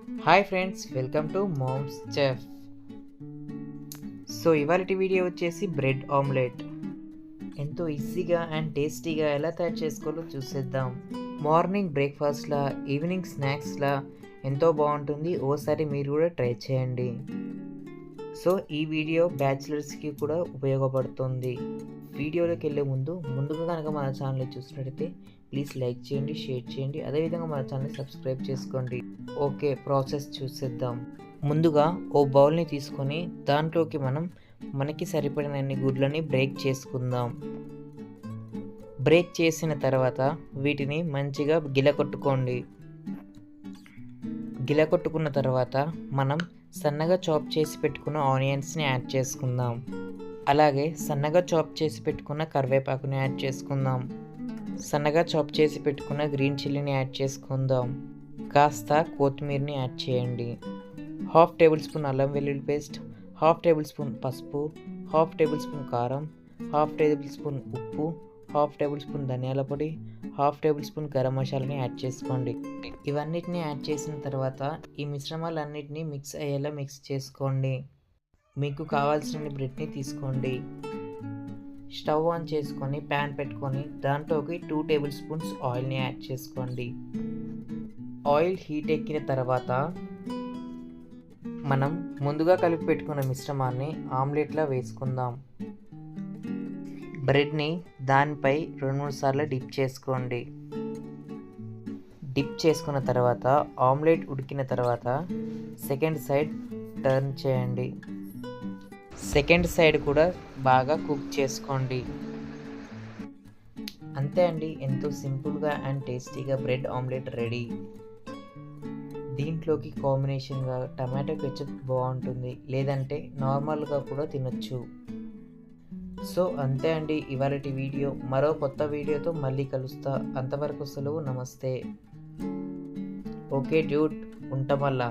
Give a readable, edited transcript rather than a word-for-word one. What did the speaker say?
Hi friends, welcome to Mom's Chef. So ఇవాళ video వచ్చేసి bread omelette ఎంతో ఈజీగా అండ్ టేస్టీగా ఎలా తయారు చేసుకోవాలో చూసేద్దాం. మార్నింగ్ బ్రేక్ఫాస్ట్లా, ఈవినింగ్ స్నాక్స్లా ఎంతో బాగుంటుంది. ఓసారి మీరు కూడా ట్రై చేయండి. సో ఈ వీడియో బ్యాచిలర్స్కి కూడా ఉపయోగపడుతుంది. వీడియోలోకి వెళ్ళే ముందుగా కనుక మన ఛానల్ చూసినట్టయితే ప్లీజ్ లైక్ చేయండి, షేర్ చేయండి, అదేవిధంగా మన ఛానల్ సబ్స్క్రైబ్ చేసుకోండి. ఓకే, ప్రాసెస్ చూసేద్దాం. ముందుగా ఓ బౌల్ని తీసుకొని దాంట్లోకి మనకి సరిపడినన్ని గుడ్లని బ్రేక్ చేసుకుందాం. బ్రేక్ చేసిన తర్వాత వీటిని మంచిగా గిలకొట్టుకోండి. గిలకొట్టుకున్న తర్వాత మనం సన్నగా చాప్ చేసి పెట్టుకున్న ఆనియన్స్ని యాడ్ చేసుకుందాం. అలాగే సన్నగా చాప్ చేసి పెట్టుకున్న కరివేపాకుని యాడ్ చేసుకుందాం. సన్నగా చాప్ చేసి పెట్టుకున్న గ్రీన్ చిల్లీని యాడ్ చేసుకుందాం. కాస్త కొత్తిమీరని యాడ్ చేయండి. 1/2 టేబుల్ స్పూన్ అల్లం వెల్లుల్లి పేస్ట్, 1/2 టేబుల్ స్పూన్ పసుపు, 1/2 టేబుల్ స్పూన్ కారం, 1/2 టేబుల్ స్పూన్ ఉప్పు, 1/2 టేబుల్ స్పూన్ ధనియాల పొడి, 1/2 టేబుల్ స్పూన్ గరం మసాలాని యాడ్ చేసుకోండి. ఇవన్నిటిని యాడ్ చేసిన తర్వాత ఈ మిశ్రమాలన్నిటిని మిక్స్ అయ్యేలా మిక్స్ చేసుకోండి. మీకు కావాల్సిన బ్రెడ్ని తీసుకోండి. స్టవ్ ఆన్ చేసుకొని ప్యాన్ పెట్టుకొని దాంట్లోకి 2 టేబుల్ స్పూన్స్ ఆయిల్ని యాడ్ చేసుకోండి. ఆయిల్ హీట్ ఎక్కిన తర్వాత మనం ముందుగా కలిపి పెట్టుకున్న మిశ్రమాన్ని ఆమ్లెట్లా వేసుకుందాం. బ్రెడ్ని దానిపై 2-3 సార్లు డిప్ చేసుకోండి. డిప్ చేసుకున్న తర్వాత ఆమ్లెట్ ఉడికిన తర్వాత సెకండ్ సైడ్ టర్న్ చేయండి. సెకండ్ సైడ్ కూడా బాగా కుక్ చేసుకోండి. అంతే అండి, ఎంతో సింపుల్గా అండ్ టేస్టీగా బ్రెడ్ ఆమ్లెట్ రెడీ. దీంట్లోకి కాంబినేషన్గా టమాటో కెచప్ బాగుంటుంది, లేదంటే నార్మల్గా కూడా తినొచ్చు. సో అంతే అండి ఇవాళ వీడియో. మరో కొత్త వీడియోతో మళ్ళీ కలుస్తా. అంతవరకు సెలవు, నమస్తే. Okay dude, ఉంటామల్లా.